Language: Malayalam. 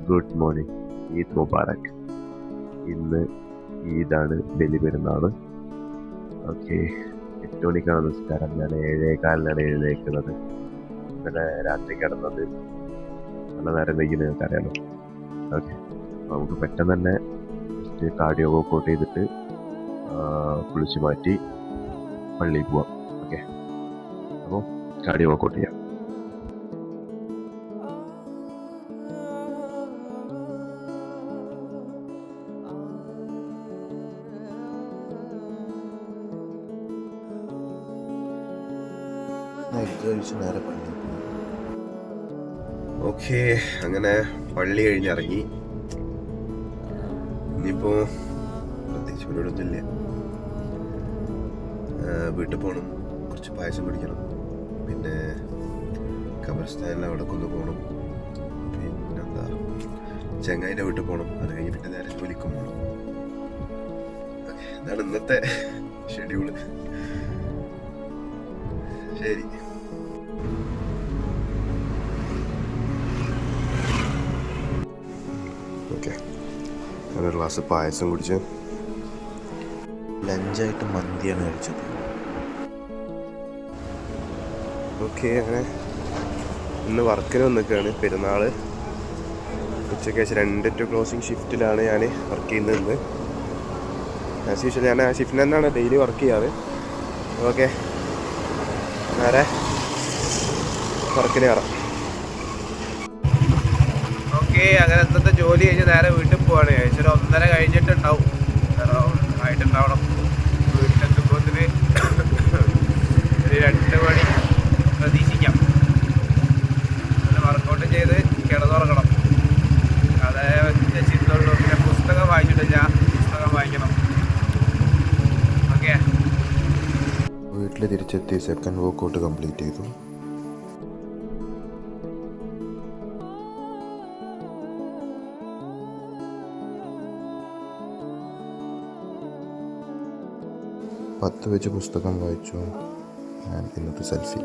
Good morning. ഈദ് മുബാറക്. ഇന്ന് ഈദാണ്, ബലിപെരുന്നാൾ. ഓക്കെ, 8 മണിക്കാണ് നിസ്കാരം. ഞാൻ 7:15 എഴുന്നേൽക്കുന്നത്. ഇന്നലെ രാത്രി കിടന്നത് നല്ല നേരം വൈകി, നിങ്ങൾക്ക് അറിയാലോ. ഓക്കെ, നമുക്ക് പെട്ടെന്ന് തന്നെ ജസ്റ്റ് കാർഡിയോ വർക്കൗട്ട് ചെയ്തിട്ട് കുളിച്ച് മാറ്റി പള്ളിയിൽ പോവാം. ഓക്കെ, അപ്പോൾ കാർഡിയോ വർക്കൗട്ട് ചെയ്യാം. നേരെ പള്ളി. ഓക്കെ, അങ്ങനെ പള്ളി കഴിഞ്ഞിറങ്ങി. ഇനിയിപ്പോ പ്രത്യേകിച്ച് പരിപാടിയൊന്നുമില്ല. വീട്ടിൽ പോകണം, കുറച്ച് പായസം കുടിക്കണം, പിന്നെ ഖബർസ്ഥാനിൽ അവിടെ കൊണ്ടു പോകണം, പിന്നെന്താ ചെങ്ങായിൻ്റെ വീട്ടിൽ പോകണം. അത് കഴിഞ്ഞ് പിന്നെ നേരെ ജോലിക്കും പോകണം. ഇതാണ് ഇന്നത്തെ ഷെഡ്യൂള്. ശരി. ഓക്കെ, ഒരു ഗ്ലാസ് പായസം കുടിച്ച് ലഞ്ചായിട്ട് മന്തിയാണ് കഴിച്ചത്. ഓക്കെ, അങ്ങനെ ഇന്ന് വർക്കിന് വന്നിരിക്കുകയാണ്. പെരുന്നാൾ ഉച്ചയ്ക്ക് ശേഷം 2 to ക്ലോസിങ് ഷിഫ്റ്റിലാണ് ഞാൻ വർക്ക് ചെയ്യുന്നത്. ഇന്ന് ആസ് യൂഷ്വൽ ഞാൻ ആ ഷിഫ്റ്റിന് തന്നെയാണ് ഡെയിലി വർക്ക് ചെയ്യാറ്. ഓക്കെ, നേരെ വർക്കിന് കയറാം. ഓക്കെ, അങ്ങനെ ഇന്നത്തെ ജോലി കഴിഞ്ഞ് നേരെ വീട്ടിൽ പോവാണ്. ഏകദേശം ഒരു 1:30 കഴിഞ്ഞിട്ടുണ്ടാവും, ആയിട്ടുണ്ടാവണം. വീട്ടിലെത്തുമ്പോഴത്തിന് ഒരു 2 മണി പ്രതീക്ഷിക്കാം. വർക്കൗട്ട് ചെയ്ത് കിടന്നുറങ്ങണം. അതേ ഒറ്റ ചിന്തയുള്ളൂ. പിന്നെ പുസ്തകം വായിച്ചിട്ടില്ല, പുസ്തകം വായിക്കണം. ഓക്കെ, വീട്ടിൽ തിരിച്ചെത്തി സെക്കൻഡ് വർക്കൗട്ട് കംപ്ലീറ്റ് ചെയ്തു. പത്ത് വെച്ച് പുസ്തകം വായിച്ചു. ഇന്നത്തെ സെൽഫി.